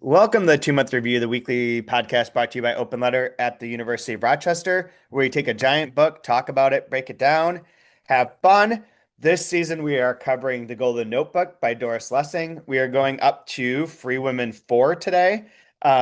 Welcome to the 2 Month Review, the weekly podcast brought to you by Open Letter at the University of Rochester, where we take a giant book, talk about it, break it down, have fun. This season, we are covering The Golden Notebook by Doris Lessing. We are going up to Free Women 4 today,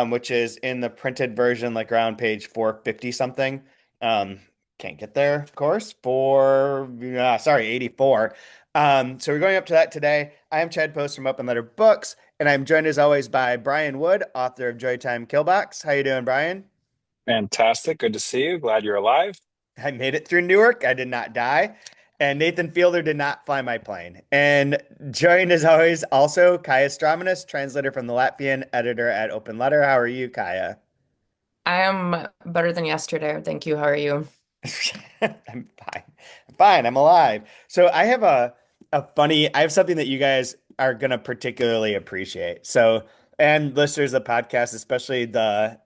which is in the printed version, like around page 450 something. Um, can't get there, of course, 84. So we're going up to that today. I am Chad Post from Open Letter Books. And I'm joined as always by Brian Wood, author of Joytime Killbox. How you doing, Brian? Fantastic. Good to see you. Glad you're alive. I made it through Newark. I did not die. And Nathan Fielder did not fly my plane. And joined as always also Kaija Stramanis, translator from the Latvian, editor at Open Letter. How are you, Kaija? I am better than yesterday. Thank you. How are you? I'm fine. I'm fine. I'm alive. So I have something that you guys are gonna particularly appreciate. So, and listeners of the podcast, especially the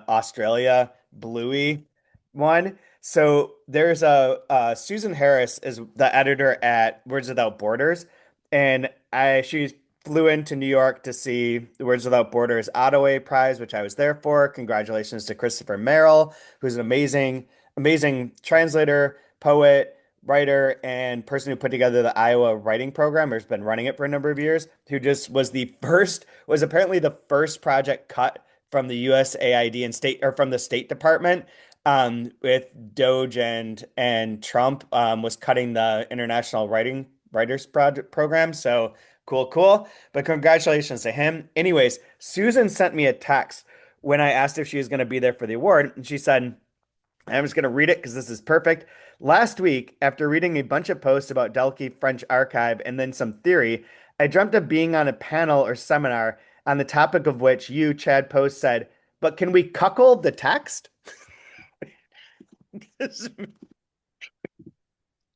Australia Bluey one. So there's a Susan Harris is the editor at Words Without Borders, and she flew into New York to see the Words Without Borders Ottaway Prize, which I was there for. Congratulations to Christopher Merrill, who's an amazing translator, poet, writer, and person who put together the Iowa writing program, or has been running it for a number of years, who just was apparently the first project cut from the USAID and state, or from the State Department, with Doge and Trump, was cutting the International Writers Project program. So cool, cool. But congratulations to him. Anyways, Susan sent me a text when I asked if she was going to be there for the award, and she said, I'm just going to read it because this is perfect. Last week, after reading a bunch of posts about Delphi French archive and then some theory, I dreamt of being on a panel or seminar on the topic of which you, Chad Post, said, but can we cuckold the text?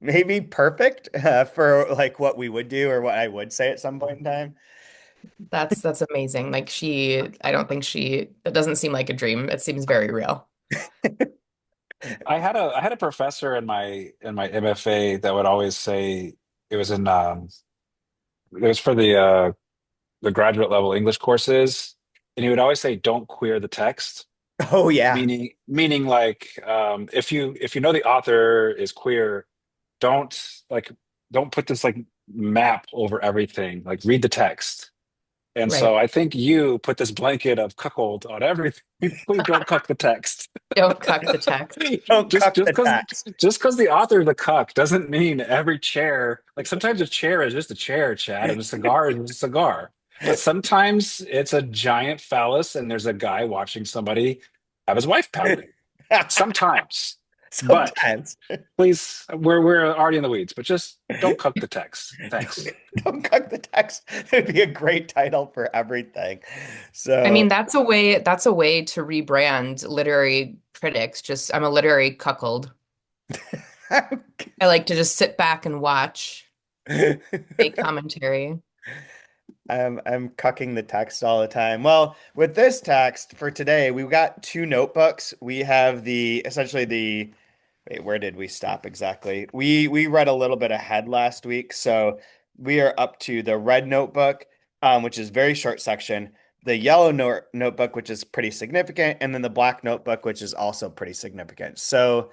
Maybe perfect for like what we would do or what I would say at some point in time. That's amazing. I don't think it doesn't seem like a dream. It seems very real. I had a professor in my MFA that would always say it was in it was for the graduate level English courses, and he would always say, "Don't queer the text," Oh, yeah. meaning like if you know the author is queer, don't like don't put this like map over everything. Like read the text. And Right. so I think you put this blanket of cuckold on everything. Please don't cuck the text. Don't cuck the text. Don't just cuck just the because text. just because the author of the cuck doesn't mean every chair. Like sometimes a chair is just a chair, Chad, and a cigar is just a cigar. But sometimes it's a giant phallus, and there's a guy watching somebody have his wife pounded. Sometimes, but Sometimes. please, we're already in the weeds. But just don't cuck the text. Thanks. Don't cook the text. It would be a great title for everything. I So, mean, that's a way to rebrand literary critics. Just I'm a literary cuckold. I like to just sit back and watch, make commentary. I'm cucking the text all the time. Well, with this text for today, we've got two notebooks. We have the essentially the wait, where did we stop exactly? We read a little bit ahead last week, so we are up to the red notebook, which is very short section, the yellow notebook, which is pretty significant, and then the black notebook, which is also pretty significant. So,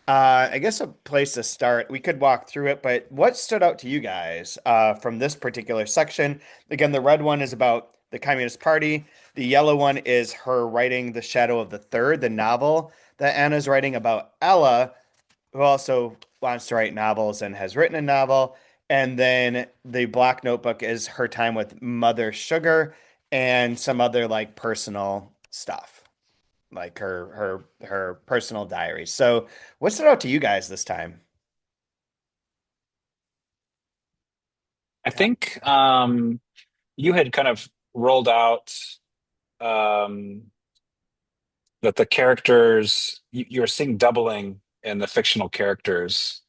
I guess a place to start, we could walk through it, but what stood out to you guys from this particular section? Again, the red one is about the Communist Party. The yellow one is her writing The Shadow of the Third, the novel that Anna's writing about Ella, who also wants to write novels and has written a novel. And then the Black Notebook is her time with Mother Sugar and some other like personal stuff, like her personal diary. So, what stood out to you guys this time? I think you had kind of rolled out um, that the characters you're seeing doubling in the fictional characters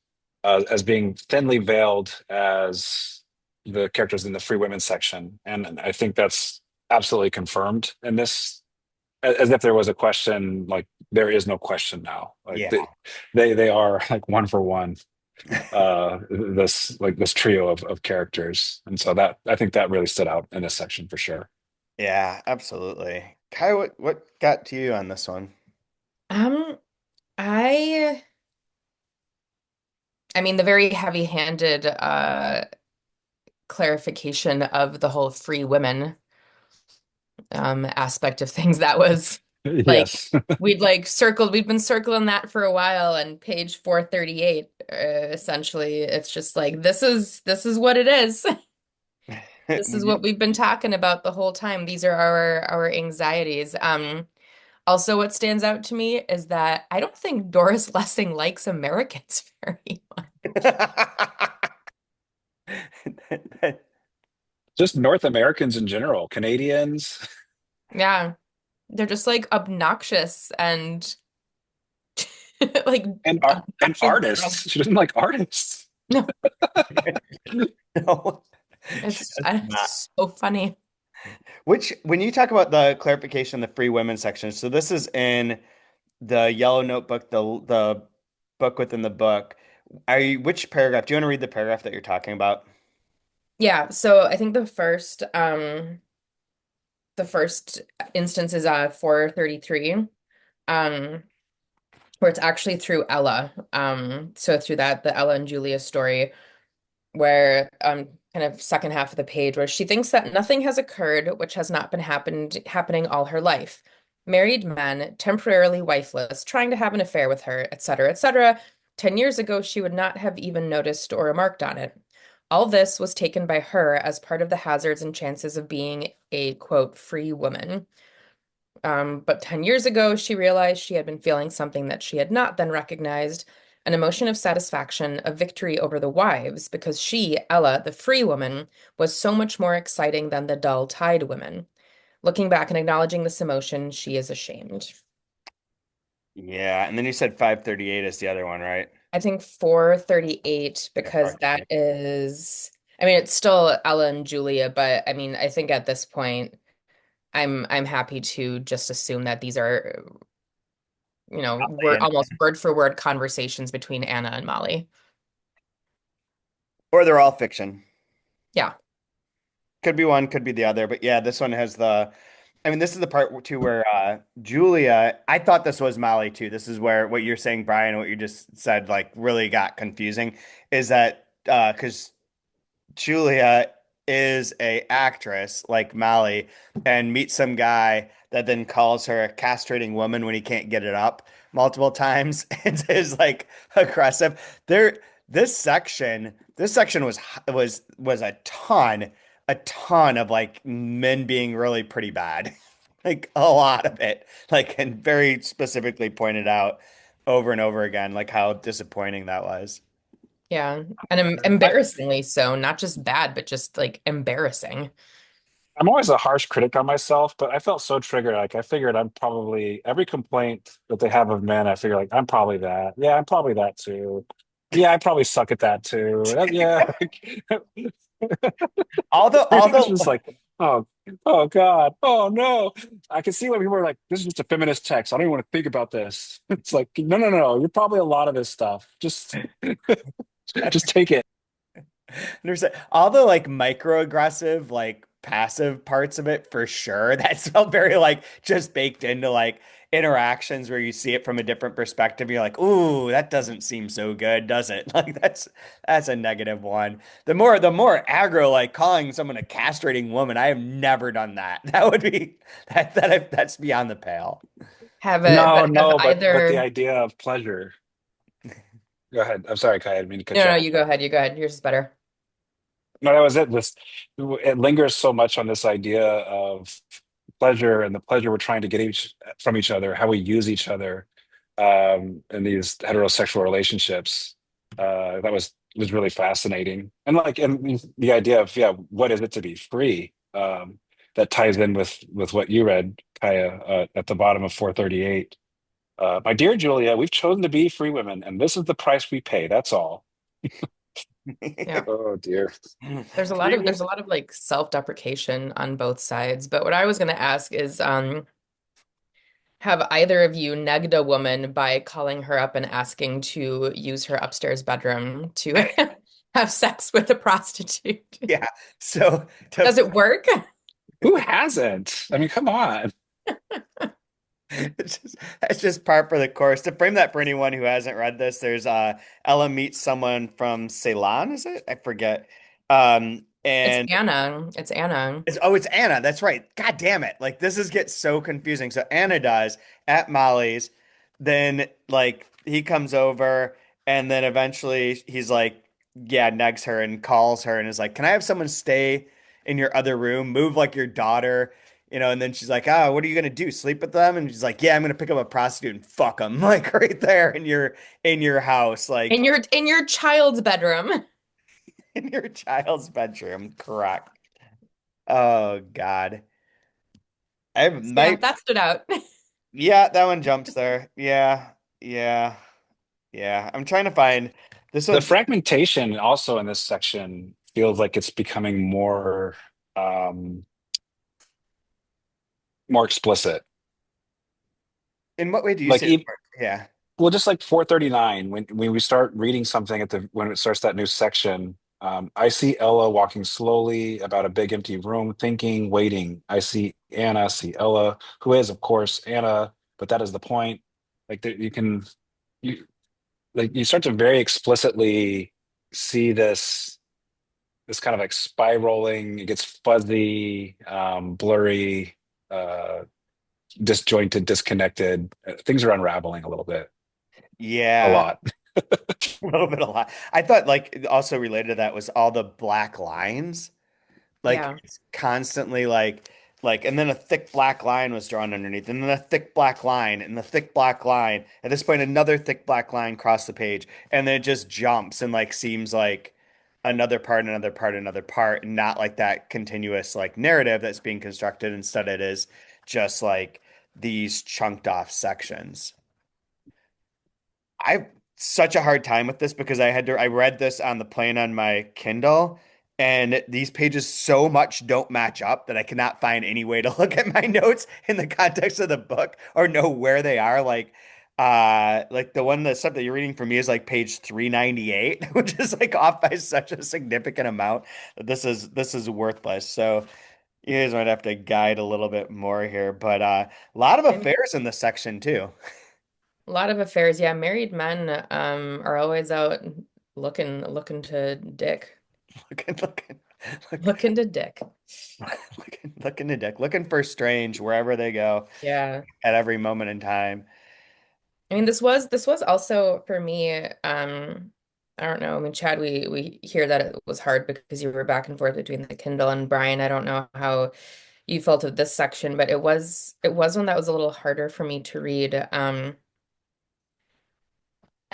as being thinly veiled as the characters in the Free Women section, and I think that's absolutely confirmed in this, as if there was a question. Like there is no question now. Like Yeah. they are like one for one this trio of characters, and so that I think that really stood out in this section for sure. Yeah, absolutely. Kai, what got to you on this one? Um, I I mean the very heavy-handed clarification of the whole free women aspect of things that was like Yes. we've been circling that for a while, and page 438 essentially it's just like this is what it is. This is what we've been talking about the whole time. These are our anxieties. Also, what stands out to me is that I don't think Doris Lessing likes Americans very much. Just North Americans in general, Canadians Yeah, they're just like obnoxious and like and obnoxious drunk. artists. She doesn't like artists. No, No, she does not. it's so funny. Which, when you talk about the clarification, the free women section, so this is in the yellow notebook, the book within the book. Which paragraph? Do you want to read the paragraph that you're talking about? Yeah, so I think the first instance is 433. Um where it's actually through Ella. So through that, the Ella and Julia story, where kind of second half of the page, where she thinks that nothing has occurred which has not been happening all her life. Married men, temporarily wifeless, trying to have an affair with her, etc., etc. 10 years ago, she would not have even noticed or remarked on it. All this was taken by her as part of the hazards and chances of being a quote free woman. But 10 years ago, she realized she had been feeling something that she had not then recognized, an emotion of satisfaction, of victory over the wives, because she, Ella, the free woman, was so much more exciting than the dull, tied women. Looking back and acknowledging this emotion, she is ashamed. Yeah, and then you said 538 is the other one, right? I think 438, Yeah, because that 538. is, I mean, it's still Ella and Julia, but I mean, I think at this point, I'm happy to just assume that these are word And- almost word for word conversations between Anna and Molly. Or they're all fiction. Yeah. Could be one, could be the other, but yeah, this one has I mean, this is the part too where Julia, I thought this was Molly too. This is where what you're saying, Brian, what you just said, like really got confusing, is that because Julia is a actress like Molly and meets some guy that then calls her a castrating woman when he can't get it up multiple times and is like aggressive. There, this section was a ton of like men being really pretty bad. Like a lot of it. Like and very specifically pointed out over and over again, like how disappointing that was. Yeah. And I, embarrassingly so, not just bad, but just like embarrassing. I'm always a harsh critic on myself, but I felt so triggered. Like I figured I'm probably every complaint that they have of men, I figure like I'm probably that. Yeah, I'm probably that too. Yeah, I probably suck at that too. Yeah. All Everything's just the like, oh, oh God, oh no. I can see when people are like, this is just a feminist text. I don't even want to think about this. It's like, no, no, no, no. You're probably a lot of this stuff. Just take it. Understand all the like microaggressive, like passive parts of it for sure. That's felt very like just baked into like interactions where you see it from a different perspective. You're like, ooh, that doesn't seem so good, does it? Like that's a negative one. The more aggro, like calling someone a castrating woman, I have never done that. That would be that's beyond the pale. No, But have no, but the either idea of pleasure. Go ahead. I'm sorry, Kai. I didn't mean to cut no, you no, off. you go ahead, you go ahead. Yours is better. No, that was it. This it lingers so much on this idea of pleasure and the pleasure we're trying to get from each other, how we use each other in these heterosexual relationships. That was really fascinating, and like and the idea of yeah, what is it to be free? That ties in with what you read, Kaya, at the bottom of 438. My dear Julia, we've chosen to be free women, and this is the price we pay. That's all. Yeah. Oh dear. Free There's a lot of like self-deprecation on both sides. But what I was gonna ask is, have either of you negged a woman by calling her up and asking to use her upstairs bedroom to have sex with a prostitute? Yeah. So to Does it work? Who hasn't? I mean, come on. It's just par for the course. To frame that for anyone who hasn't read this, there's Ella meets someone from Ceylon, is it? I forget. It's And Anna. It's Anna. it's Anna. That's right. God damn it. Like this is gets so confusing. So Anna dies at Molly's, then like he comes over and then eventually he's like, yeah, negs her and calls her and is like, "Can I have someone stay in your other room? Move like your daughter." And then she's like, "Oh, what are you gonna do? Sleep with them?" And she's like, "Yeah, I'm gonna pick up a prostitute and fuck them." Like right there in your house, In like your child's bedroom. in your child's bedroom. Correct. Oh God. I Yeah, might. that stood out. Yeah, that one jumps there. Yeah, yeah, yeah. I'm trying to find this The one's fragmentation also in this section feels like it's becoming um, more explicit. in what way do you Like see it work? Yeah. well, just like 439, when we start reading something at the when it starts that new section, I see Ella walking slowly about a big empty room, thinking, waiting. I see Anna, see Ella, who is, of course, Anna, but that is the point. Like you can you like you start to very explicitly see this kind of like spiraling, it gets fuzzy, blurry, uh, disjointed, disconnected. Things are unraveling a little bit, a Yeah, lot. a little bit a lot. I thought like also related to that was all the black lines. Like Yeah. it's constantly like and then a thick black line was drawn underneath, and then a thick black line, and the thick black line. At this point, another thick black line crossed the page, and then it just jumps and like seems like another part, another part, another part, and not like that continuous like narrative that's being constructed. Instead, it is just like these chunked off sections. I such a hard time with this because I read this on the plane on my Kindle and these pages so much don't match up that I cannot find any way to look at my notes in the context of the book or know where they are. Like the one that stuff that you're reading for me is like page 398, which is like off by such a significant amount that this is worthless. So you guys might have to guide a little bit more here, but a lot of I'm affairs in this section too. a lot of affairs. Yeah, married men are always out looking to dick. Looking, looking, looking, Looking to dick. looking to Dick, looking for Strange wherever they go Yeah. at every moment in time. I mean, this was also for me, I don't know. I mean, Chad, we hear that it was hard because you were back and forth between the Kindle and Brian. I don't know how you felt of this section, but it was one that was a little harder for me to read.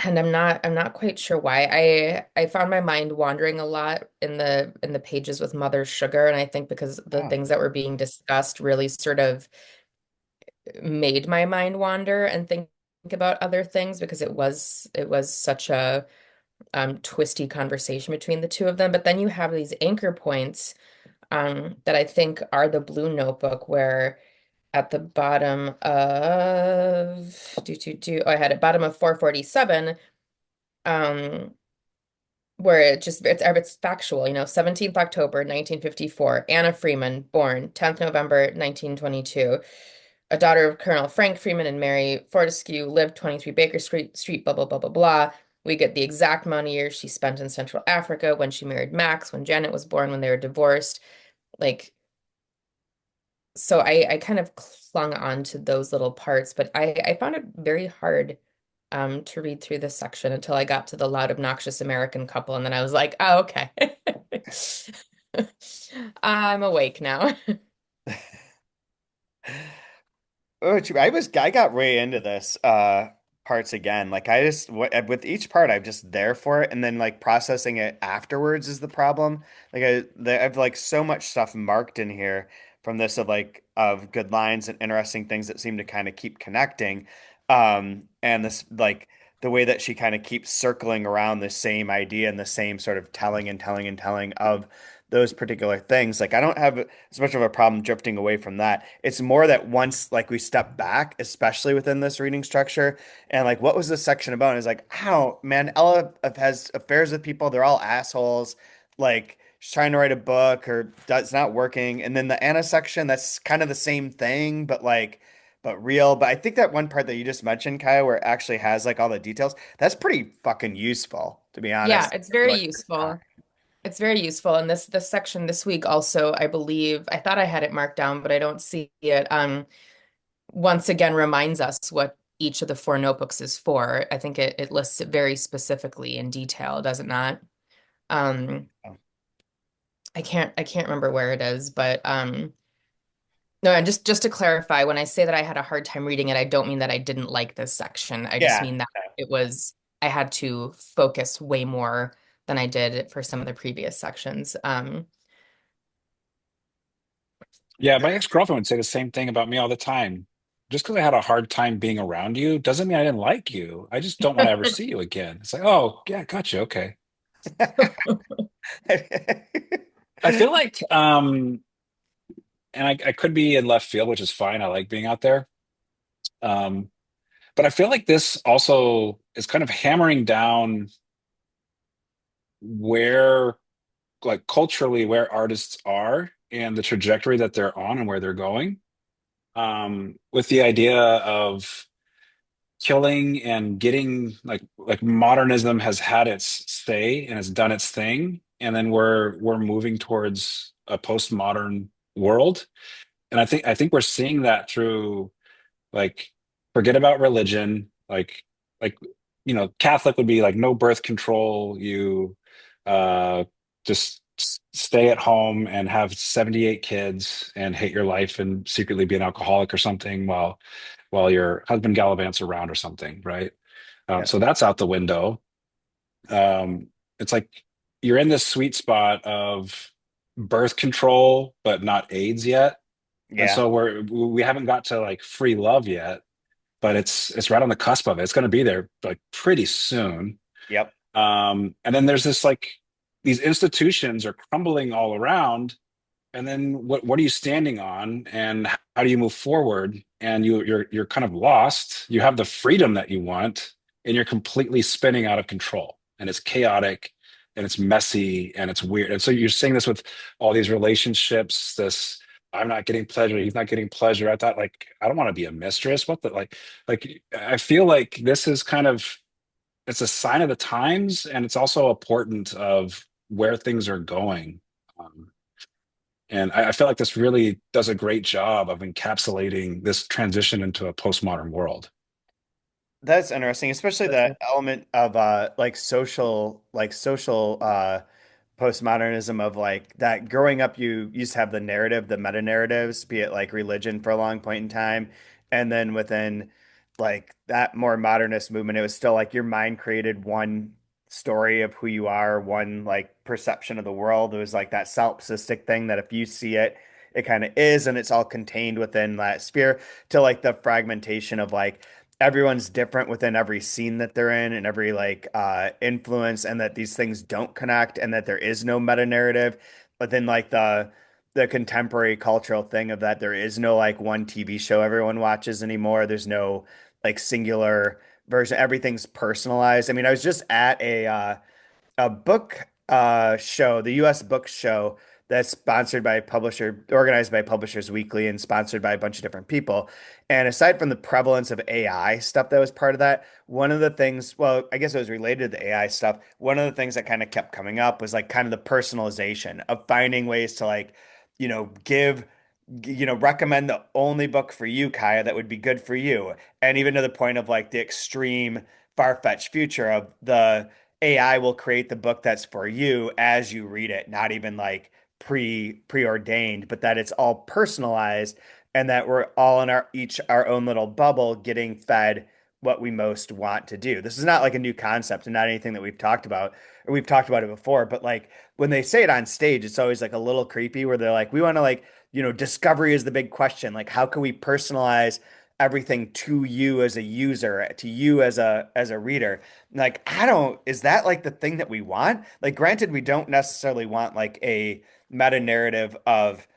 And I'm not quite sure why. I found my mind wandering a lot in the pages with Mother Sugar, and I think because the Oh, things that were being discussed really sort of made my mind wander and think about other things because it was such a twisty conversation between the two of them. But then you have these anchor points that I think are the Blue Notebook, where at the bottom of oh, I had it bottom of 447, um, where it's factual, 17th October 1954, Anna Freeman, born 10th November 1922, a daughter of Colonel Frank Freeman and Mary Fortescue, lived 23 Baker Street, blah, blah, blah, blah, blah. We get the exact amount of years she spent in Central Africa, when she married Max, when Janet was born, when they were divorced. Like, so I kind of clung on to those little parts, but I found it very hard to read through this section until I got to the loud, obnoxious American couple, and then I was like, oh, okay. I'm awake now. oh, I got way into this parts again. Like with each part I'm just there for it and then like processing it afterwards is the problem. Like I've like so much stuff marked in here from this of good lines and interesting things that seem to kind of keep connecting. And this like the way that she kind of keeps circling around the same idea and the same sort of telling and telling and telling of those particular things. Like I don't have as much of a problem drifting away from that. It's more that once like we step back, especially within this reading structure, and like what was this section about? And it's like, oh man, Ella has affairs with people. They're all assholes. Like she's trying to write a book or that's not working. And then the Anna section, that's kind of the same thing, but like, but real. But I think that one part that you just mentioned, Kaya, where it actually has like all the details, that's pretty fucking useful, to be Yeah, honest. it's very Like, useful. It's very useful. And this section this week also, I believe, I thought I had it marked down, but I don't see it. Once again reminds us what each of the four notebooks is for. I think it lists it very specifically in detail, does it not? Um, I can't remember where it is, but no, and just to clarify, when I say that I had a hard time reading it, I don't mean that I didn't like this section. I just yeah. mean that it was I had to focus way more than I did for some of the previous sections. Yeah, my ex-girlfriend would say the same thing about me all the time. Just because I had a hard time being around you doesn't mean I didn't like you. I just don't want to ever see you again. It's like, oh, yeah, gotcha. Okay. I feel like, and I could be in left field, which is fine. I like being out there. Um, but I feel like this also is kind of hammering down where, like culturally, where artists are and the trajectory that they're on and where they're going. With the idea of killing and getting like modernism has had its say and has done its thing, and then we're moving towards a postmodern world. And I think we're seeing that through like forget about religion, like Catholic would be like no birth control, you uh just stay at home and have 78 kids and hate your life and secretly be an alcoholic or something while your husband gallivants around or something, right? Yeah. So that's out the window. It's like you're in this sweet spot of birth control but not AIDS yet, and Yeah. so we haven't got to like free love yet, but it's right on the cusp of it. It's going to be there like pretty soon. Yep. And then there's this like these institutions are crumbling all around, and then what are you standing on, and how do you move forward? And you're kind of lost. You have the freedom that you want, and you're completely spinning out of control, and it's chaotic, and it's messy, and it's weird. And so you're seeing this with all these relationships. This I'm not getting pleasure. He's not getting pleasure. I thought like I don't want to be a mistress. What the like I feel like this is kind of it's a sign of the times, and it's also a portent of where things are going. Um, and I feel like this really does a great job of encapsulating this transition into a postmodern world. That's interesting, especially the element of social postmodernism of like that growing up you used to have the narrative, the meta narratives, be it like religion for a long point in time. And then within like that more modernist movement, it was still like your mind created one story of who you are, one like perception of the world. It was like that solipsistic thing that if you see it, it kind of is, and it's all contained within that sphere to like the fragmentation of like everyone's different within every scene that they're in and every like influence, and that these things don't connect and that there is no meta narrative. But then like the contemporary cultural thing of that there is no like one TV show everyone watches anymore. There's no like singular version. Everything's personalized. I mean, I was just at a book show, the US book show that's sponsored by publisher, organized by Publishers Weekly and sponsored by a bunch of different people. And aside from the prevalence of AI stuff that was part of that, one of the things, well, I guess it was related to the AI stuff. One of the things that kind of kept coming up was like kind of the personalization of finding ways to like, give recommend the only book for you, Kaya, that would be good for you. And even to the point of like the extreme far-fetched future of the AI will create the book that's for you as you read it, not even like preordained, but that it's all personalized and that we're all in our own little bubble getting fed what we most want to do. This is not like a new concept and not anything that we've talked about, or we've talked about it before, but like when they say it on stage, it's always like a little creepy where they're like, we want to like, discovery is the big question. Like, how can we personalize everything to you as a user, to you as a reader? Like, I don't, is that like the thing that we want? Like, granted, we don't necessarily want like a meta narrative of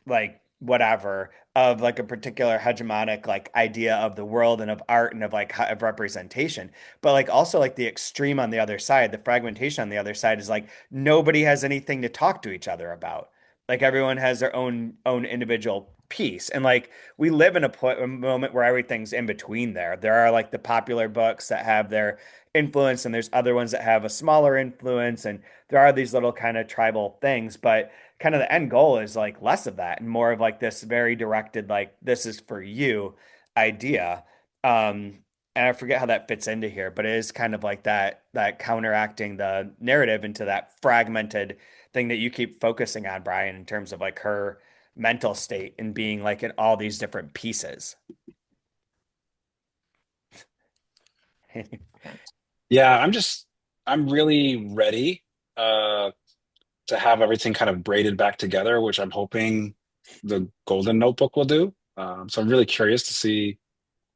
like whatever of like a particular hegemonic like idea of the world and of art and of like of representation. But like also like the extreme on the other side, the fragmentation on the other side is like nobody has anything to talk to each other about. Like everyone has their own individual piece. And like we live in a moment where everything's in between there. There are like the popular books that have their influence and there's other ones that have a smaller influence and there are these little kind of tribal things, but kind of the end goal is like less of that and more of like this very directed, like this is for you idea. And I forget how that fits into here, but it is kind of like that counteracting the narrative into that fragmented thing that you keep focusing on, Brian, in terms of like her mental state and being like in all these different pieces. Yeah, I'm really ready uh to have everything kind of braided back together, which I'm hoping the Golden Notebook will do. So I'm really curious to see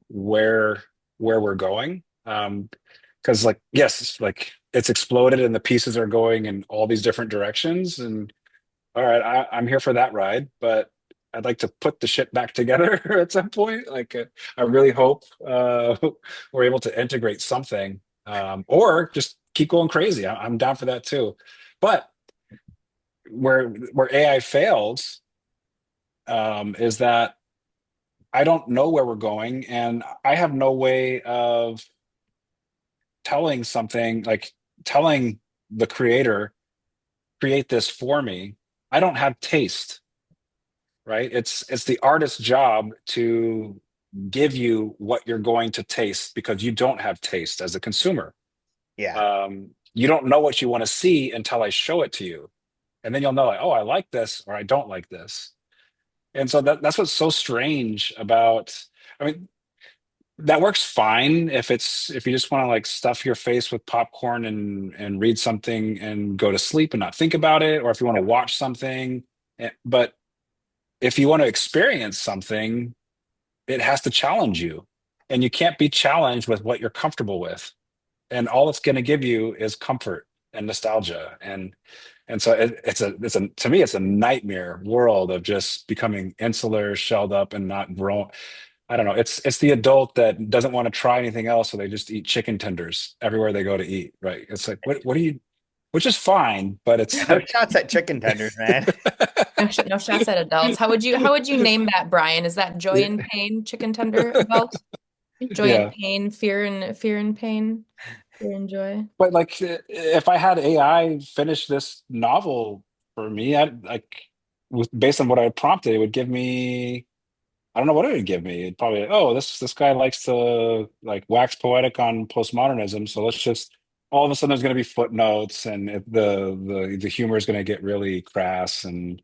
where where we're going. Because like yes, like it's exploded and the pieces are going in all these different directions. And all right, I'm here for that ride, but I'd like to put the shit back together at some point. Like I really hope we're able to integrate something, or just keep going crazy. I'm down for that too. But where AI fails is that I don't know where we're going, and I have no way of telling something like telling the creator create this for me. I don't have taste, right? It's the artist's job to give you what you're going to taste because you don't have taste as a consumer. Yeah. You don't know what you want to see until I show it to you, and then you'll know, like, oh, I like this or I don't like this. And so that's what's so strange about. I mean, that works fine if you just want to like stuff your face with popcorn and read something and go to sleep and not think about it, or if you want to watch something. But if you want to experience something, it has to challenge you, and you can't be challenged with what you're comfortable with. And all it's going to give you is comfort and nostalgia, and so it's a to me it's a nightmare world of just becoming insular, shelled up, and not grown. I don't know. It's the adult that doesn't want to try anything else, so they just eat chicken tenders everywhere they go to eat. Right? It's like what do you? Which is fine, but it's No like shots at chicken tenders, man. No, no shots at adults. How would you name that, Brian? Is that joy and pain, chicken tender adult? Joy and yeah. pain, fear and pain, fear and joy. But like if I had AI finish this novel for me, I'd like based on what I prompted, it would give me I don't know what it would give me. It'd probably, oh, this guy likes to like wax poetic on postmodernism, so let's just all of a sudden there's going to be footnotes, and the humor is going to get really crass and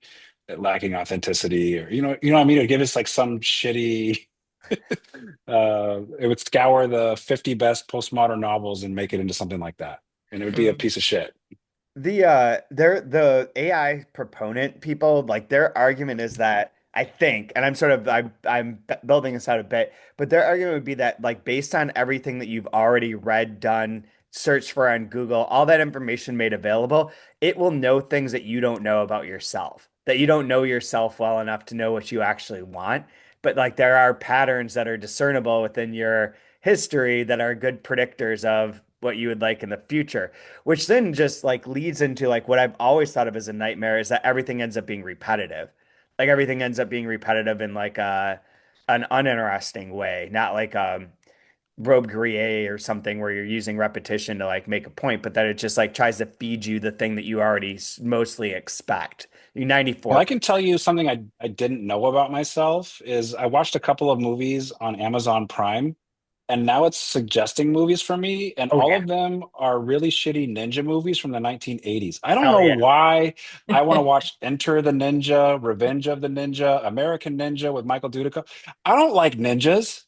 lacking authenticity, or you know what I mean. It'd give us like some shitty. It would scour the 50 best postmodern novels and make it into something like that, and it would be a Mm. piece of shit. The AI proponent people, like their argument is that I think, and I'm building this out a bit, but their argument would be that like based on everything that you've already read, done, searched for on Google, all that information made available, it will know things that you don't know about yourself, that you don't know yourself well enough to know what you actually want. But like there are patterns that are discernible within your history that are good predictors of what you would like in the future, which then just like leads into like what I've always thought of as a nightmare is that everything ends up being repetitive. Like everything ends up being repetitive in like an uninteresting way, not like Robe Grier or something where you're using repetition to like make a point, but that it just like tries to feed you the thing that you already mostly expect. You Well, 94. I can tell you something I didn't know about myself is I watched a couple of movies on Amazon Prime, and now it's suggesting movies for me, and Oh all yeah. of them are really shitty ninja movies from the 1980s. I don't Oh know yeah. why I want to watch Enter the Ninja, Revenge of the Ninja, American Ninja with Michael Dudikoff. I don't like ninjas,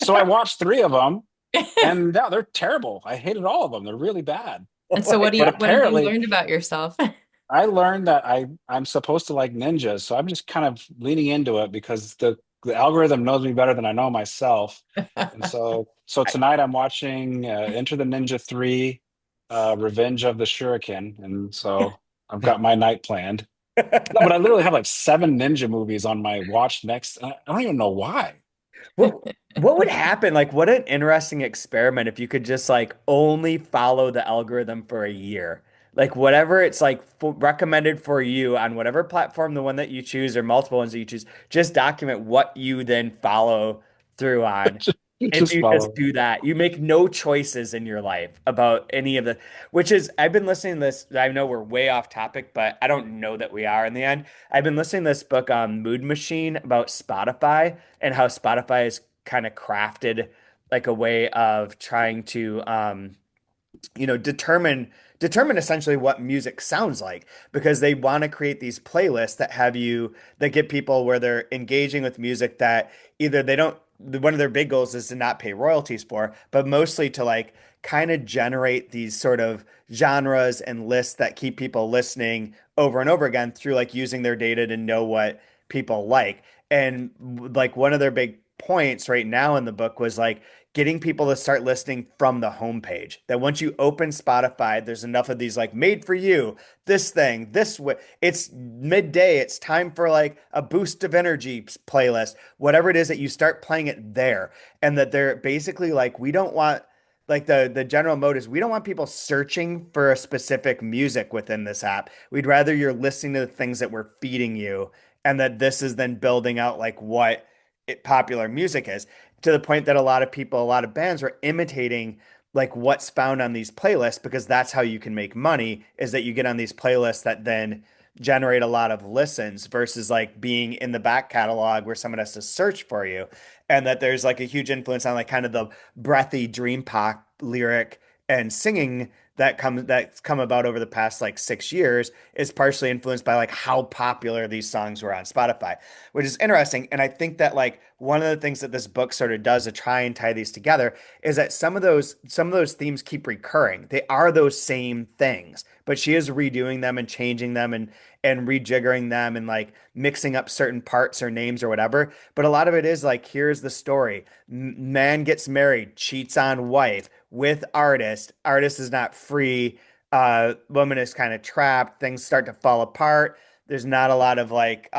so I watched three of them, and yeah, they're terrible. I hated all of them. They're really bad. And so what do But you what have you apparently, learned about yourself? I learned that I'm supposed to like ninjas, so I'm just kind of leaning into it because the algorithm knows me better than I know myself. And so tonight I'm watching Enter the Ninja 3, Revenge of the Shuriken, and so I've got my night planned. No, but I literally have like seven ninja movies on my watch next. I don't even know why. What would happen? Like, what an interesting experiment if you could just like only follow the algorithm for a year. Like whatever it's like recommended for you on whatever platform, the one that you choose or multiple ones that you choose, just document what you then follow through on. And Just you just follow. do that. You make no choices in your life about any of the, which is, I've been listening to this. I know we're way off topic, but I don't know that we are in the end. I've been listening to this book on Mood Machine about Spotify and how Spotify is kind of crafted like a way of trying to determine essentially what music sounds like because they want to create these playlists that have you that get people where they're engaging with music that either they don't one of their big goals is to not pay royalties for, but mostly to like kind of generate these sort of genres and lists that keep people listening over and over again through like using their data to know what people like. And like one of their big points right now in the book was like getting people to start listening from the homepage. That once you open Spotify, there's enough of these like made for you, this thing, this way. It's midday. It's time for like a boost of energy playlist, whatever it is that you start playing it there. And that they're basically like, we don't want like the general mode is we don't want people searching for a specific music within this app. We'd rather you're listening to the things that we're feeding you and that this is then building out like what popular music is to the point that a lot of people, a lot of bands were imitating like what's found on these playlists because that's how you can make money is that you get on these playlists that then generate a lot of listens versus like being in the back catalog where someone has to search for you. And that there's like a huge influence on like kind of the breathy dream pop lyric and singing that's come about over the past like 6 years is partially influenced by like how popular these songs were on Spotify, which is interesting. And I think that like one of the things that this book sort of does to try and tie these together is that some of those themes keep recurring. They are those same things, but she is redoing them and changing them and rejiggering them and like mixing up certain parts or names or whatever. But a lot of it is like, here's the story. Man gets married, cheats on wife with artist. Artist is not free. Woman is kind of trapped. Things start to fall apart. There's not a lot of like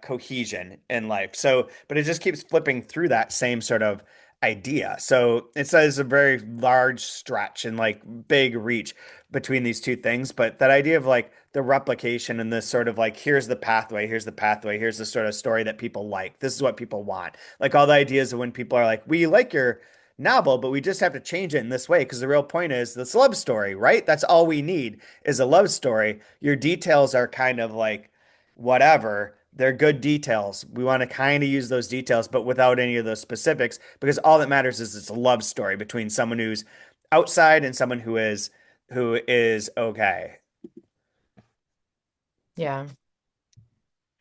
cohesion in life. So, but it just keeps flipping through that same sort of idea. So it says a very large stretch and like big reach between these two things. But that idea of like the replication and this sort of like, here's the pathway, here's the sort of story that people like. This is what people want. Like all the ideas of when people are like, we like your novel, but we just have to change it in this way because the real point is this love story, right? That's all we need is a love story. Your details are kind of like whatever. They're good details. We want to kind of use those details, but without any of those specifics, because all that matters is it's a love story between someone who's outside and someone who is okay. Yeah.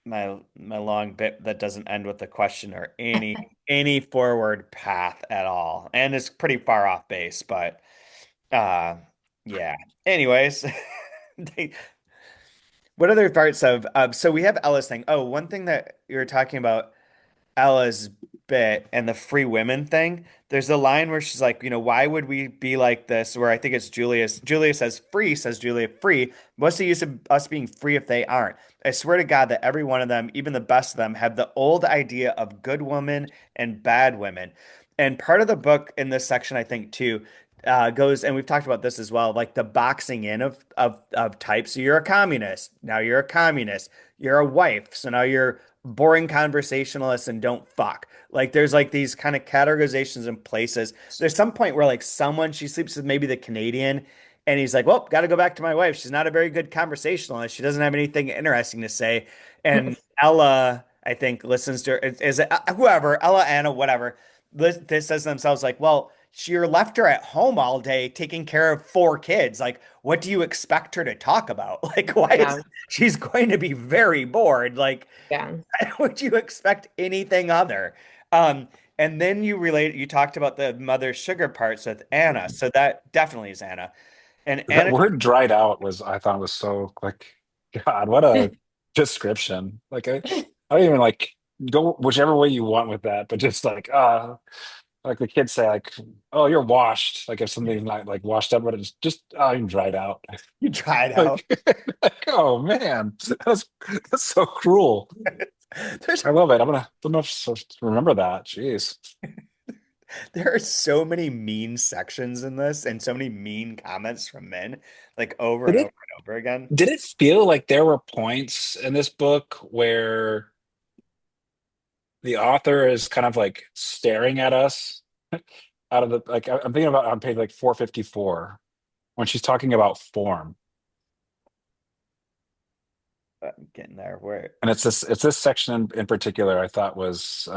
My long bit that doesn't end with a question or any forward path at all, and it's pretty far off base, but uh, yeah. Anyways, they, what other parts of so we have Ella's thing. Oh, one thing that you were talking about Ella's bit and the free women thing. There's a line where she's like, why would we be like this? Where I think it's Julius. Julia says free, says Julia, free. What's the use of us being free if they aren't? I swear to God that every one of them, even the best of them, have the old idea of good women and bad women. And part of the book in this section, I think, too, goes, and we've talked about this as well, like the boxing in of types. So you're a communist. Now you're a communist. You're a wife. So now you're boring conversationalists and don't fuck. Like there's like these kind of categorizations and places. There's some point where like someone she sleeps with maybe the Canadian and he's like, "Well, got to go back to my wife. She's not a very good conversationalist. She doesn't have anything interesting to say." And Ella, I think, listens to her. Is it whoever, Ella, Anna, whatever. This says to themselves like, "Well, she left her at home all day taking care of four kids. Like, what do you expect her to talk about? Like, why is Yeah. she's going to be very bored? Like, Yeah. would you expect anything other? Um, and then you talked about the mother sugar parts with Anna. So that definitely is Anna. And That Anna, word dried out was, I thought was so like, God, what a description. Like I don't even like go whichever way you want with that, but just like, like the kids say, like, "Oh, you're washed." Like if something's not like washed up, but it's just oh, you're dried out. You tried out. Like, like, oh man, that's so cruel. There's I love it. I'm gonna remember that. Jeez. there are so many mean sections in this and so many mean comments from men, like over Did and over it and over again. did it feel like there were points in this book where the author is kind of like staring at us out of the like I'm thinking about on page like 454 when she's talking about form. I'm getting there. Where And it's this section in particular I thought was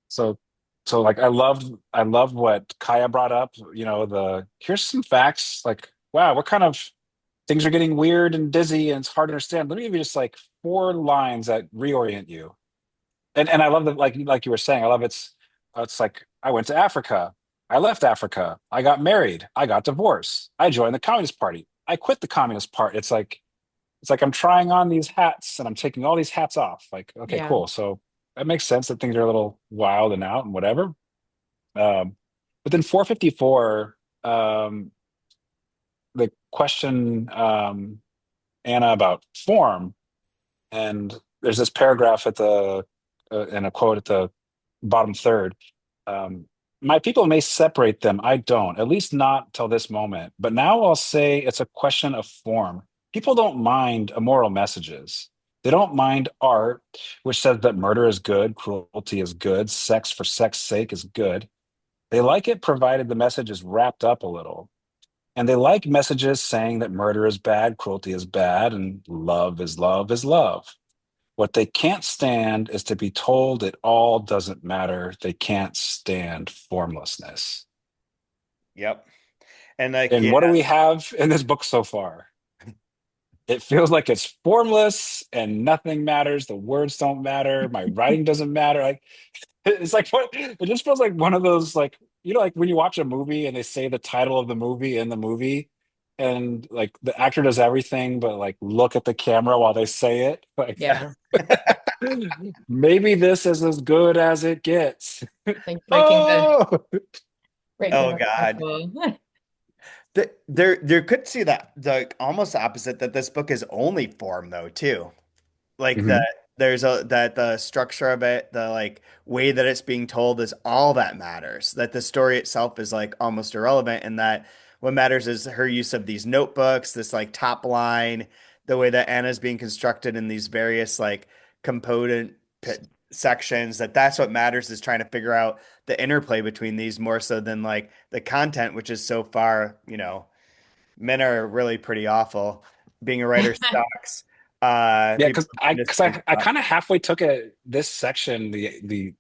so like I loved what Kaija brought up, the here's some facts like wow, what kind of things are getting weird and dizzy and it's hard to understand. Let me give you just like four lines that reorient you. And I love that like you were saying, I love it's like I went to Africa. I left Africa. I got married. I got divorced. I joined the Communist Party. I quit the Communist Party. It's like I'm trying on these hats and I'm taking all these hats off. Like, okay, Yeah. cool. So that makes sense that things are a little wild and out and whatever. Um, but then 454, the question Anna about form, and there's this paragraph at the and a quote at the bottom third. Um, My people may separate them. I don't, at least not till this moment. But now I'll say it's a question of form. People don't mind immoral messages. They don't mind art, which says that murder is good, cruelty is good, sex for sex sake is good. They like it provided the message is wrapped up a little. And they like messages saying that murder is bad, cruelty is bad, and love is love is love. What they can't stand is to be told it all doesn't matter. They can't stand formlessness. yep. And like And yeah, what do we have in this book so far? It feels like it's formless and nothing matters. The words don't matter. My writing doesn't matter. Like it's like what it just feels like one of those like like when you watch a movie and they say the title of the movie in the movie and like the actor does everything but like look at the camera while they say it. Like Yeah. maybe this is as good as it gets. Like Oh, breaking oh the fourth God. wall. There could see that the almost opposite that this book is only form though too. Like hmm that there's a that the structure of it, the like way that it's being told is all that matters. That the story itself is like almost irrelevant and that what matters is her use of these notebooks, this like top line, the way that Anna's being constructed in these various like component sections, that's what matters is trying to figure out the interplay between these more so than like the content, which is so far, men are really pretty awful. Being a writer sucks. yeah, People because I in this because space I suck. kind of halfway took this section, the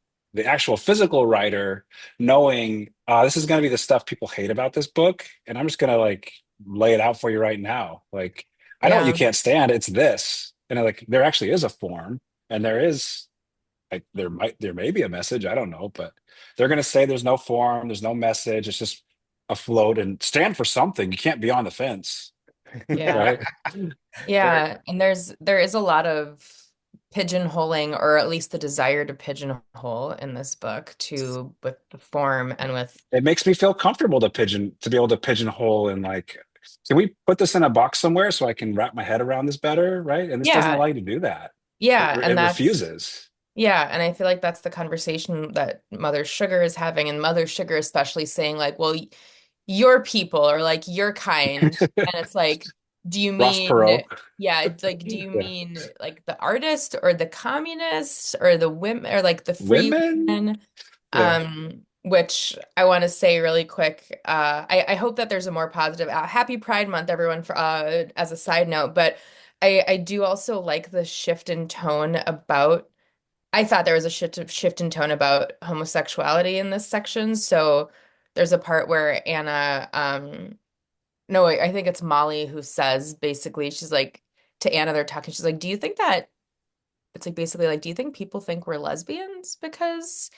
actual physical writer, knowing this is going to be the stuff people hate about this book, and I'm just going to like lay it out for you right now. Like I know what you Yeah. can't stand. It's this, and like there actually is a form, and there is like there may be a message. I don't know, but they're going to say there's no form, there's no message. It's just afloat and stand for something. You can't be on the fence, Yeah. right? There, Yeah. And there is a lot of pigeonholing, or at least the desire to pigeonhole in this book to with the form and with It makes me feel comfortable to be able to pigeonhole and like, can we put this in a box somewhere so I can wrap my head around this better, right? And this doesn't yeah. allow you to do that. Yeah. And It that's refuses. yeah, and I feel like that's the conversation that Mother Sugar is having, and Mother Sugar especially saying like, well, your people or like your kind. And it's like, do you Ross mean, Perot. yeah, it's like, do you Yeah. mean like the artist or the communists or the women or like the free Women? women? Yeah. Which I want to say really quick. I hope that there's a more positive, happy Pride Month, everyone, for as a side note. But I do also like the shift in tone about I thought there was a shift in tone about homosexuality in this section. So there's a part where Anna, no, I think it's Molly who says basically, she's like to Anna, they're talking, she's like, do you think that it's like basically like, do you think people think we're lesbians because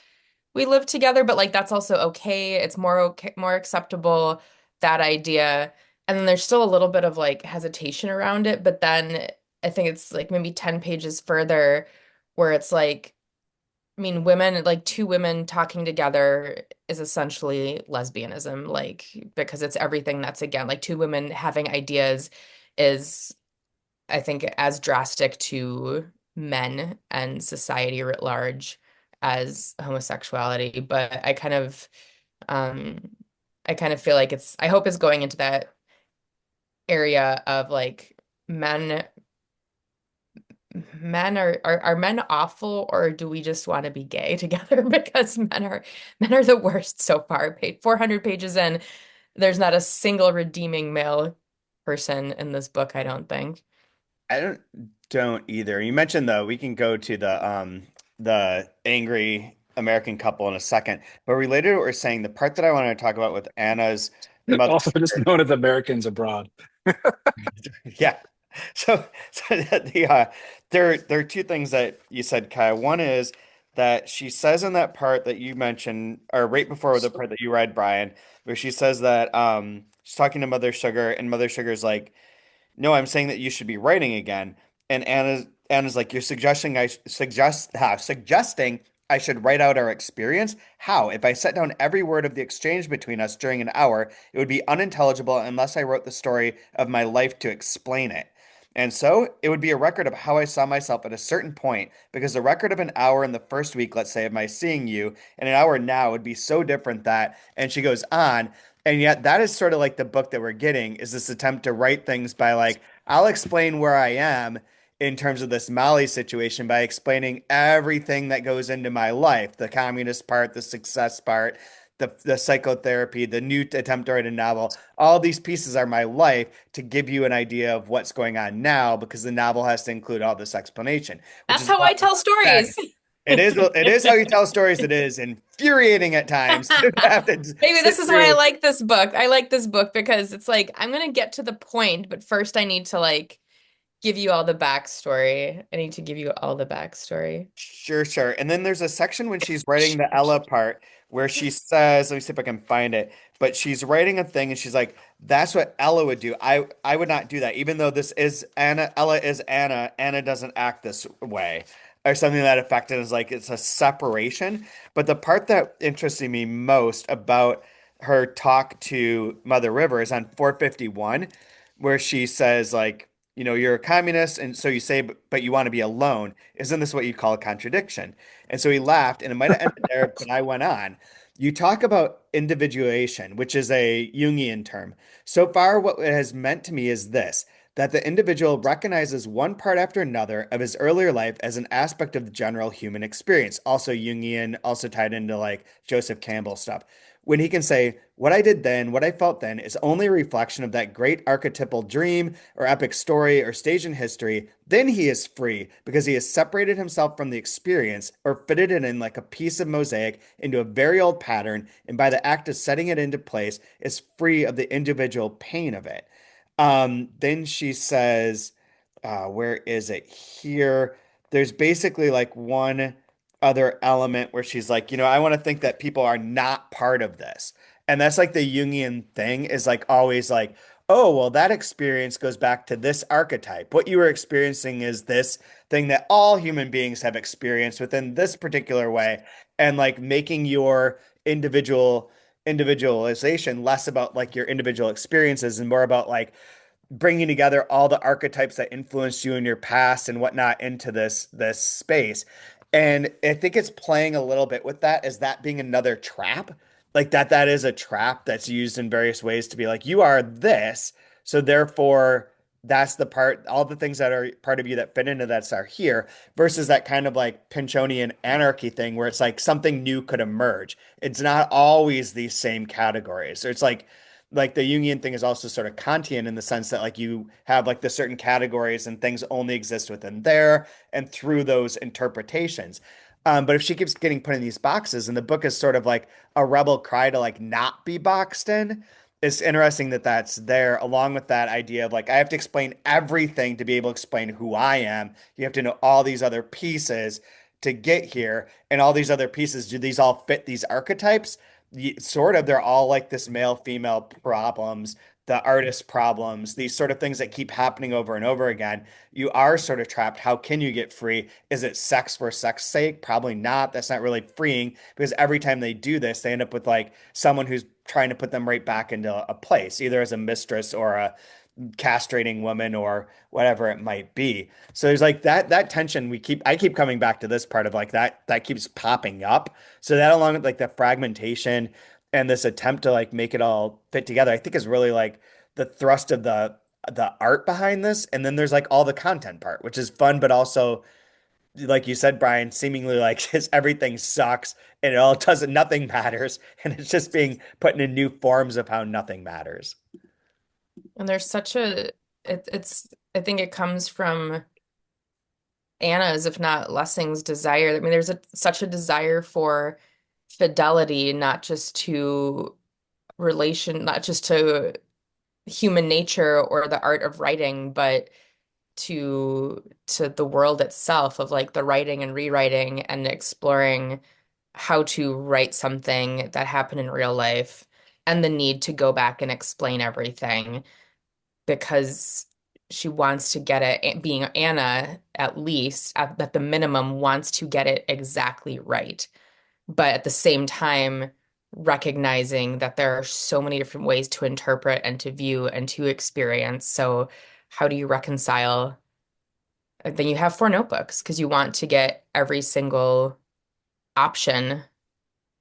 we live together? But like that's also okay. It's more okay, more acceptable, that idea. And then there's still a little bit of like hesitation around it. But then I think it's like maybe 10 pages further where it's like, I mean, women, like two women talking together is essentially lesbianism, like, because it's everything that's again, like two women having ideas is, I think, as drastic to men and society writ large as homosexuality. But um, I kind of feel like I hope it's going into that area of like men are men awful or do we just want to be gay together? Because men are the worst so far. 400 pages in, there's not a single redeeming male person in this book, I don't think. I don't either. You mentioned though, we can go to the angry American couple in a second, but related to what we're saying, the part that I want to talk about with Anna's mother. Also just known as Americans abroad. Yeah. So there are two things that you said, Kai. One is that she says in that part that you mentioned, or right before the part that you read, Brian, where she says that she's talking to Mother Sugar, and Mother Sugar's like, no, I'm saying that you should be writing again. And Anna's like, you're suggesting I should write out our experience? How? If I set down every word of the exchange between us during an hour, it would be unintelligible unless I wrote the story of my life to explain it. And so it would be a record of how I saw myself at a certain point, because the record of an hour in the first week, let's say, of my seeing you, and an hour now would be so different that, and she goes on. And yet that is sort of like the book that we're getting is this attempt to write things by like, I'll explain where I am in terms of this Molly situation by explaining everything that goes into my life, the communist part, the success part, the psychotherapy, the new attempt to write a novel. All these pieces are my life to give you an idea of what's going on now because the novel has to include all this explanation, which That's is a how I lot tell stories. sadder. It is how you tell stories. It is infuriating at times to have to Maybe sit this is why I through. like this book. I like this book because it's like I'm gonna get to the point, but first I need to like give you all the backstory. I need to give you all the backstory. Sure, sure. And then there's a section when she's writing the Ella part where she says, let me see if I can find it, but she's writing a thing and she's like, that's what Ella would do. I would not do that. Even though this is Anna, Ella is Anna, Anna doesn't act this way. Or something to that effect. And it's like it's a separation. But the part that interested me most about her talk to Mother River is on 451, where she says, like, you're a communist, and so you say, but you want to be alone. Isn't this what you call a contradiction? And so he laughed, and it might have ended there, but I went on. You talk about individuation, which is a Jungian term. So far, what it has meant to me is this, that the individual recognizes one part after another of his earlier life as an aspect of the general human experience. Also Jungian, also tied into like Joseph Campbell stuff. When he can say, what I did then, what I felt then, is only a reflection of that great archetypal dream or epic story or stage in history, then he is free because he has separated himself from the experience or fitted it in like a piece of mosaic into a very old pattern, and by the act of setting it into place, is free of the individual pain of it. Then she says, where is it here? There's basically like one other element where she's like, I want to think that people are not part of this. And that's like the Jungian thing is like always like, oh, well, that experience goes back to this archetype. What you were experiencing is this thing that all human beings have experienced within this particular way. And like making your individualization less about like your individual experiences and more about like bringing together all the archetypes that influenced you in your past and whatnot into this space. And I think it's playing a little bit with that as that being another trap, like that is a trap that's used in various ways to be like, you are this, so therefore that's the part, all the things that are part of you that fit into that are here, versus that kind of like Pinchonian anarchy thing where it's like something new could emerge. It's not always these same categories. Or it's like the Jungian thing is also sort of Kantian in the sense that like you have like the certain categories and things only exist within there and through those interpretations. But if she keeps getting put in these boxes and the book is sort of like a rebel cry to like not be boxed in, it's interesting that that's there along with that idea of like I have to explain everything to be able to explain who I am. You have to know all these other pieces to get here, and all these other pieces, do these all fit these archetypes? Sort of, they're all like this male female problems the artist problems, these sort of things that keep happening over and over again. You are sort of trapped. How can you get free? Is it sex for sex sake? Probably not. That's not really freeing because every time they do this, they end up with like someone who's trying to put them right back into a place, either as a mistress or a castrating woman or whatever it might be. So there's like that tension I keep coming back to this part of like that keeps popping up. So that along with like the fragmentation and this attempt to like make it all fit together, I think is really like the thrust of the art behind this. And then there's like all the content part, which is fun, but also like you said, Brian, seemingly like just everything sucks and it all doesn't nothing matters. And it's just being put into new forms of how nothing matters. And there's such a it's I think it comes from Anna's, if not Lessing's desire. I mean, there's such a desire for fidelity, not just to not just to human nature or the art of writing, but to the world itself of like the writing and rewriting and exploring how to write something that happened in real life and the need to go back and explain everything because she wants to get it, being Anna, at least at the minimum, wants to get it exactly right. But at the same time, recognizing that there are so many different ways to interpret and to view and to experience. So, how do you reconcile? Then you have four notebooks because you want to get every single option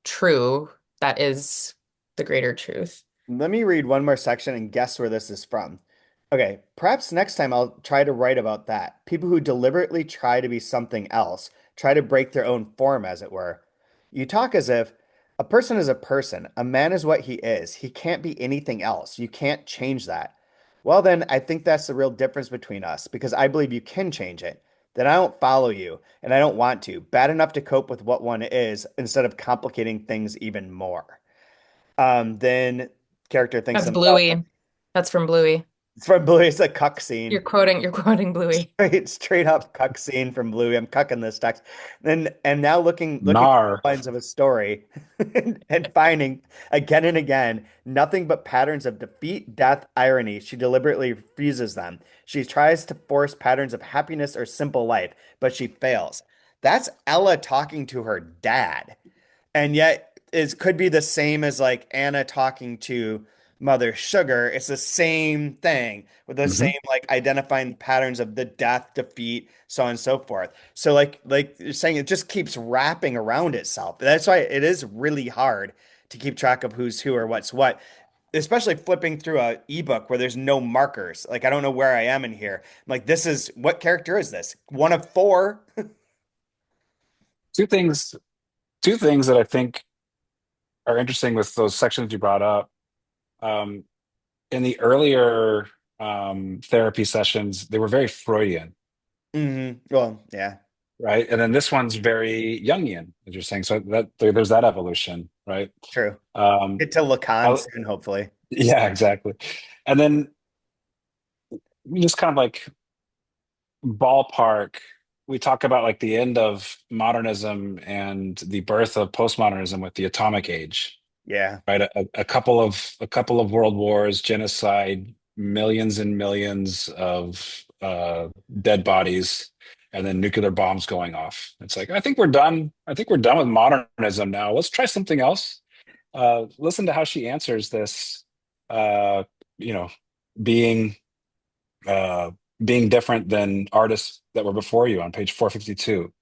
true that is the greater truth. Let me read one more section and guess where this is from. Okay, perhaps next time I'll try to write about that. People who deliberately try to be something else, try to break their own form, as it were. You talk as if a person is a person, a man is what he is. He can't be anything else. You can't change that. Well, then, I think that's the real difference between us because I believe you can change it. Then I don't follow you, and I don't want to. Bad enough to cope with what one is instead of complicating things even more. Then character thinks That's themselves. Bluey. That's from Bluey. It's from Bluey. It's a cuck scene. You're quoting Bluey. Straight up cuck scene from Bluey. I'm cucking this text. And now looking at Nar. the lines of a story and finding again and again nothing but patterns of defeat, death, irony. She deliberately refuses them. She tries to force patterns of happiness or simple life, but she fails. That's Ella talking to her dad. And yet it could be the same as like Anna talking to Mother Sugar. It's the same thing with the Hmm. same like identifying patterns of the death, defeat, so on and so forth. So like you're saying, it just keeps wrapping around itself. That's why it is really hard to keep track of who's who or what's what. Especially flipping through a ebook where there's no markers. Like I don't know where I am in here. I'm like, this is what character is this? One of four. Two things, two things that I think are interesting with those sections you brought up. Um, in the earlier therapy sessions, they were very Freudian, Well, yeah, right? And then this one's very Jungian, as you're saying. So there's that evolution, right? true. Um, Get to Lacan I, soon, hopefully. yeah, exactly. And then just kind of like ballpark, we talk about like the end of modernism and the birth of postmodernism with the atomic age, Yeah. right? A couple of world wars, genocide, millions and millions of dead bodies, and then nuclear bombs going off. It's like I think we're done. I think we're done with modernism now. Let's try something else. Listen to how she answers this. Uh, you know, being uh, being different than artists that were before you on page 452.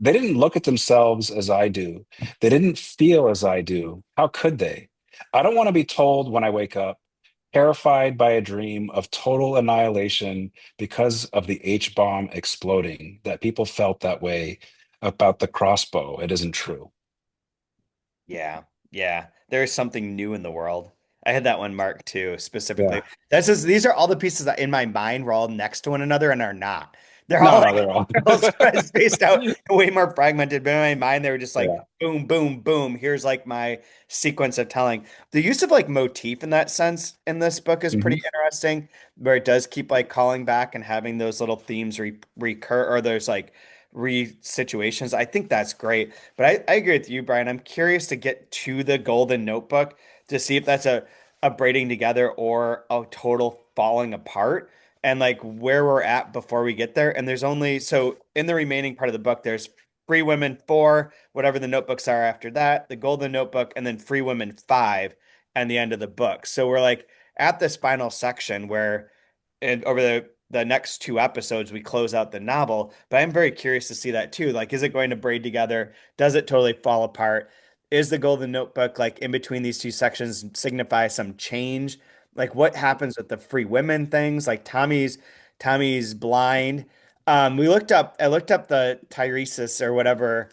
They didn't look at themselves as I do. They didn't feel as I do. How could they? I don't want to be told when I wake up, terrified by a dream of total annihilation because of the H bomb exploding, that people felt that way about the crossbow. It isn't true. Yeah. Yeah. There is something new in the world. I had that one marked too, specifically. Yeah. That's just these are all the pieces that in my mind were all next to one another and are not. They're all No, no, like they're all. they're all sort of spaced out, way more fragmented. But in my mind, they were just like Yeah. boom, boom, boom. Here's like my sequence of telling. The use of like motif in that sense in this book is Mhm. pretty interesting, where it does keep like calling back and having those little themes recur or there's like re-situations. I think that's great. But I agree with you, Brian. I'm curious to get to the Golden Notebook to see if that's a a braiding together or a total falling apart, and like where we're at before we get there. And there's only so in the remaining part of the book, there's Free Women 4, whatever the notebooks are after that, the Golden Notebook, and then Free Women 5 and the end of the book. So we're like at this final section where and over the next two episodes we close out the novel, but I'm very curious to see that too. Like, is it going to braid together? Does it totally fall apart? Is the Golden Notebook like in between these two sections signify some change? Like what happens with the free women things? Like Tommy's blind. I looked up the Tyresis or whatever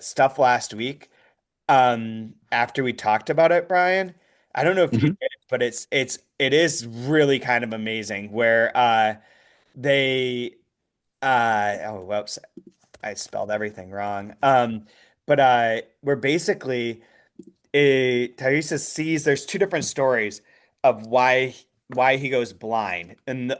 stuff last week after we talked about it, Brian. I don't know if you Mhm. did, but it is really kind of amazing where they oh whoops, I spelled everything wrong. But we're basically Teresa sees there's two different stories of why he goes blind, and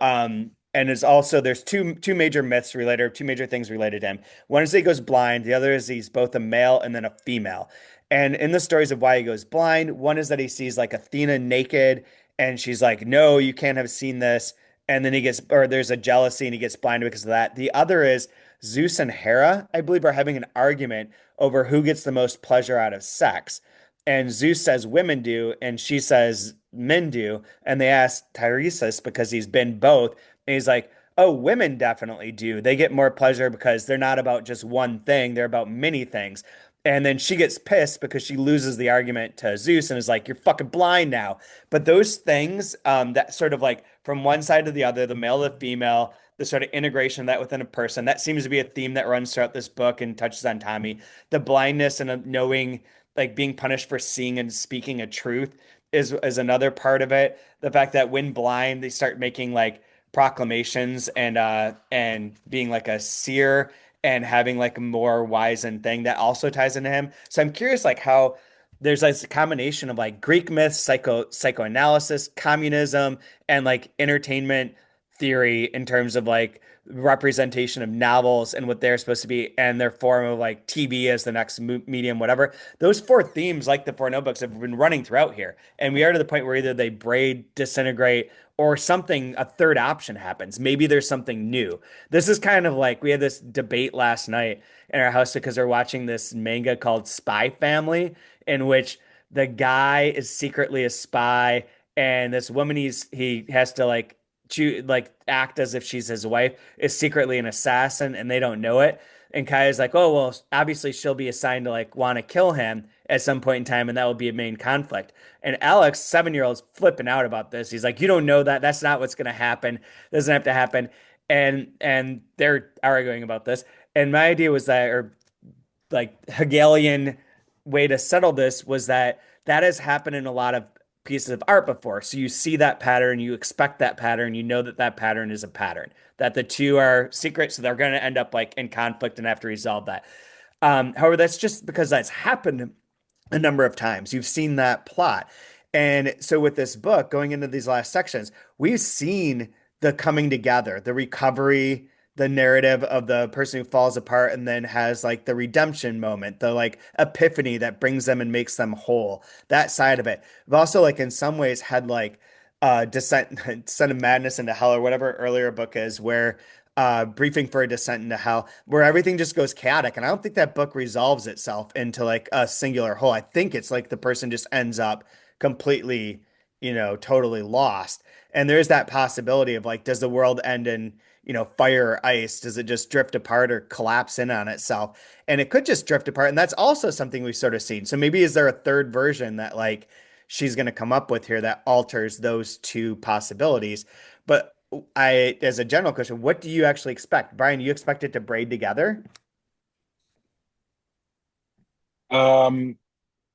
it's also there's two major myths related, two major things related to him. One is that he goes blind, the other is he's both a male and then a female. And in the stories of why he goes blind, one is that he sees like Athena naked, and she's like, "No, you can't have seen this." And then he gets, or there's a jealousy, and he gets blind because of that. The other is Zeus and Hera, I believe, are having an argument over who gets the most pleasure out of sex. And Zeus says women do, and she says men do. And they ask Tiresias because he's been both. And he's like, oh, women definitely do. They get more pleasure because they're not about just one thing, they're about many things. And then she gets pissed because she loses the argument to Zeus and is like, you're fucking blind now. But those things, that sort of like from one side to the other, the male to the female, the sort of integration of that within a person, that seems to be a theme that runs throughout this book and touches on Tommy. The blindness and knowing like being punished for seeing and speaking a truth is another part of it. The fact that when blind, they start making like proclamations and being like a seer and having like a more wizened thing that also ties into him. So I'm curious like how there's like a combination of like Greek myths, psychoanalysis, communism, and like entertainment theory in terms of like representation of novels and what they're supposed to be and their form of like TV as the next medium, whatever. Those four themes, like the four notebooks, have been running throughout here. And we are to the point where either they braid, disintegrate, or something, a third option happens. Maybe there's something new. This is kind of like we had this debate last night in our house because we're watching this manga called Spy Family, in which the guy is secretly a spy and this woman he has to like act as if she's his wife is secretly an assassin and they don't know it. And Kai's like, oh well, obviously she'll be assigned to like want to kill him at some point in time, and that will be a main conflict. And Alex, 7 year old's flipping out about this. He's like, you don't know that. That's not what's gonna happen. Doesn't have to happen. And they're arguing about this. And my idea was that, or like Hegelian way to settle this was that that has happened in a lot of pieces of art before. So you see that pattern, you expect that pattern, you know that that pattern is a pattern, that the two are secret, so they're going to end up like in conflict and have to resolve that. However, that's just because that's happened a number of times. You've seen that plot. And so with this book, going into these last sections, we've seen the coming together, the recovery, the narrative of the person who falls apart and then has like the redemption moment, the like epiphany that brings them and makes them whole. That side of it. We've also like in some ways had like descent of madness into hell or whatever earlier book is where briefing for a descent into hell where everything just goes chaotic. And I don't think that book resolves itself into like a singular whole. I think it's like the person just ends up completely, totally lost. And there's that possibility of like, does the world end in, fire or ice? Does it just drift apart or collapse in on itself? And it could just drift apart. And that's also something we've sort of seen. So maybe is there a third version that like she's going to come up with here that alters those two possibilities? But as a general question, what do you actually expect? Brian, you expect it to braid together? Um,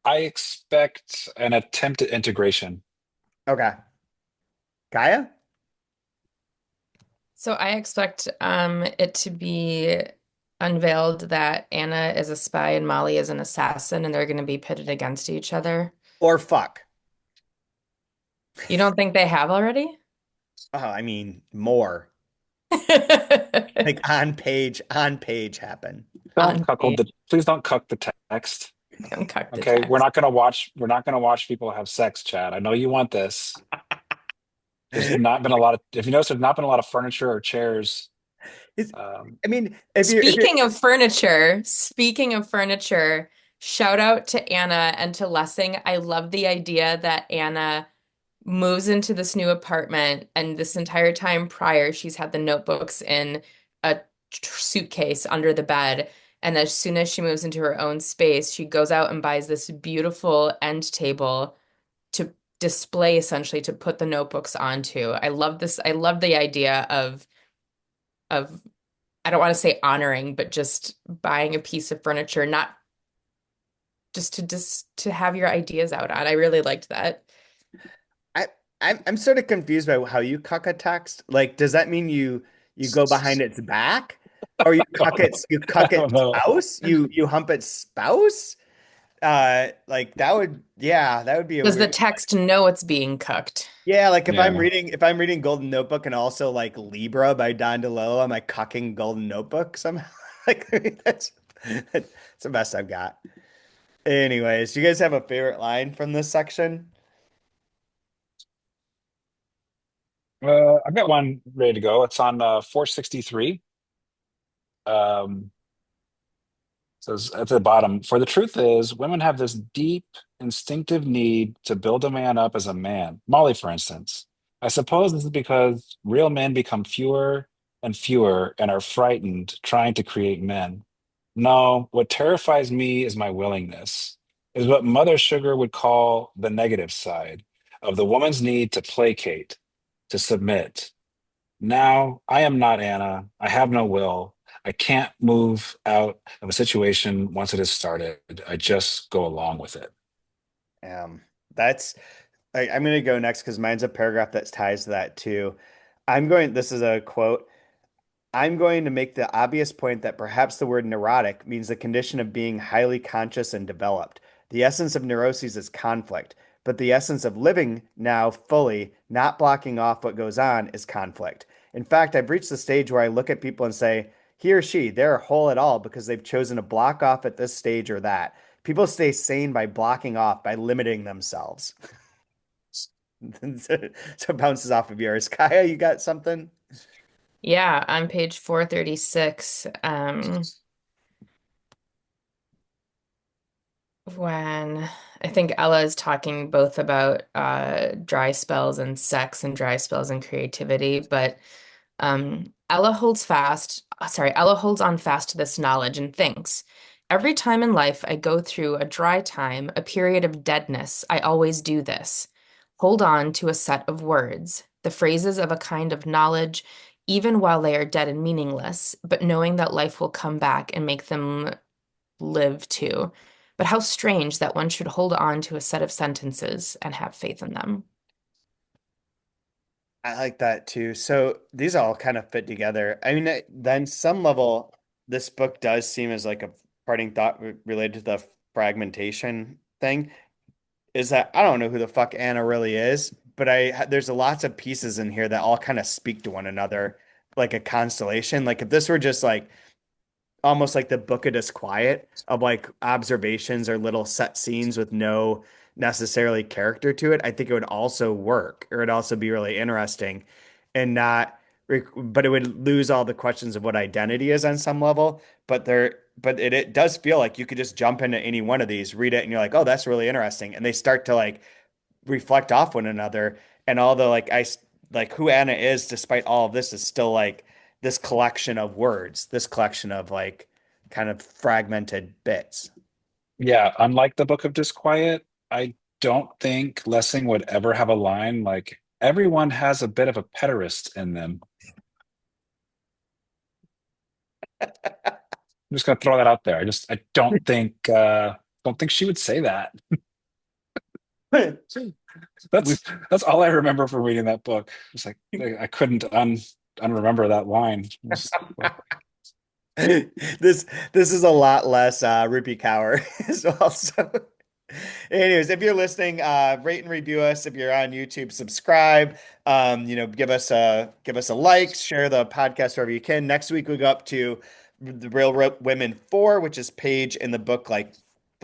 I expect an attempt at integration. Okay. Kaya? So I expect it to be unveiled that Anna is a spy and Molly is an assassin, and they're going to be pitted against each other. Or fuck? You don't think they have already? Oh, I mean, more. Like on page happen. On page. Please don't cuck the text. Don't cuck the Okay, text. we're not gonna watch people have sex, Chad. I know you want this. There's not been a lot of if you notice there's not been a lot of furniture or chairs. It's, Um, I mean, if you're Speaking of furniture, shout out to Anna and to Lessing. I love the idea that Anna moves into this new apartment, and this entire time prior, she's had the notebooks in a suitcase under the bed. And as soon as she moves into her own space, she goes out and buys this beautiful end table to display, essentially, to put the notebooks onto. I love this. I love the idea of I don't want to say honoring, but just buying a piece of furniture, not just to have your ideas out on. I really liked that. I I'm sort of confused by how you cuck a text. Like, does that mean you go behind its back, or you I cuck don't its know. spouse? You hump its spouse? Like that would yeah, that would be a Does the weird. text know it's being cooked? Yeah, like Yeah. if I'm reading Golden Notebook and also like Libra by Don DeLillo, am I cucking Golden Notebook somehow? Like I mean, that's the best I've got. Anyways, do you guys have a favorite line from this section? I've got one ready to go. It's on 463. Um, says at the bottom, for the truth is, women have this deep, instinctive need to build a man up as a man. Molly, for instance. I suppose this is because real men become fewer and fewer and are frightened trying to create men. No, what terrifies me is my willingness, is what Mother Sugar would call the negative side of the woman's need to placate, to submit. Now, I am not Anna. I have no will. I can't move out of a situation once it has started. I just go along with it. Um, that's I'm going to go next because mine's a paragraph that ties to that too. This is a quote. I'm going to make the obvious point that perhaps the word neurotic means the condition of being highly conscious and developed. The essence of neuroses is conflict, but the essence of living now fully, not blocking off what goes on, is conflict. In fact, I've reached the stage where I look at people and say, he or she, they're whole at all because they've chosen to block off at this stage or that. People stay sane by blocking off, by limiting themselves. So it bounces off of yours. Kaya, you got something? Yeah, on page 436, when I think Ella is talking both about dry spells and sex and dry spells and creativity, but Ella holds on fast to this knowledge and thinks, every time in life I go through a dry time, a period of deadness, I always do this. Hold on to a set of words, the phrases of a kind of knowledge, even while they are dead and meaningless, but knowing that life will come back and make them live too. But how strange that one should hold on to a set of sentences and have faith in them. I like that too. So these all kind of fit together. I mean, then some level, this book does seem as like a parting thought related to the fragmentation thing. Is that I don't know who the fuck Anna really is, but there's lots of pieces in here that all kind of speak to one another, like a constellation. Like if this were just like almost like the Book of Disquiet of like observations or little set scenes with no necessarily character to it, I think it would also work or it'd also be really interesting and not, but it would lose all the questions of what identity is on some level. It does feel like you could just jump into any one of these, read it, and you're like, oh, that's really interesting. And they start to like reflect off one another. And although like who Anna is, despite all of this, is still like this collection of words, this collection of like kind of fragmented bits. Yeah, unlike the Book of Disquiet, I don't think Lessing would ever have a line like, everyone has a bit of a pederast in them. I'm just gonna throw that out there. I don't think she would say that. We That's all I remember from reading that book. It's like I couldn't unremember that line. this is a lot less Rupi Kaur as well. So anyways, if you're listening, rate and review us. If you're on YouTube, subscribe. Give us a like, share the podcast wherever you can. Next week we go up to the Real Women 4, which is page in the book like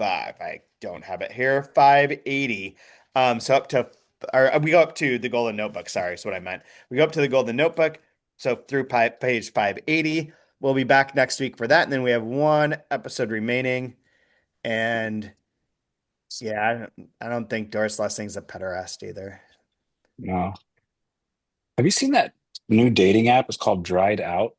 I don't have it here. 580. So up to, or we go up to the Golden Notebook. Sorry, is what I meant. We go up to the Golden Notebook. So through page 580. We'll be back next week for that. And then we have one episode remaining. And yeah, I don't think Doris Lessing's a pederast either. No. Have you seen that new dating app? It's called Dried Out.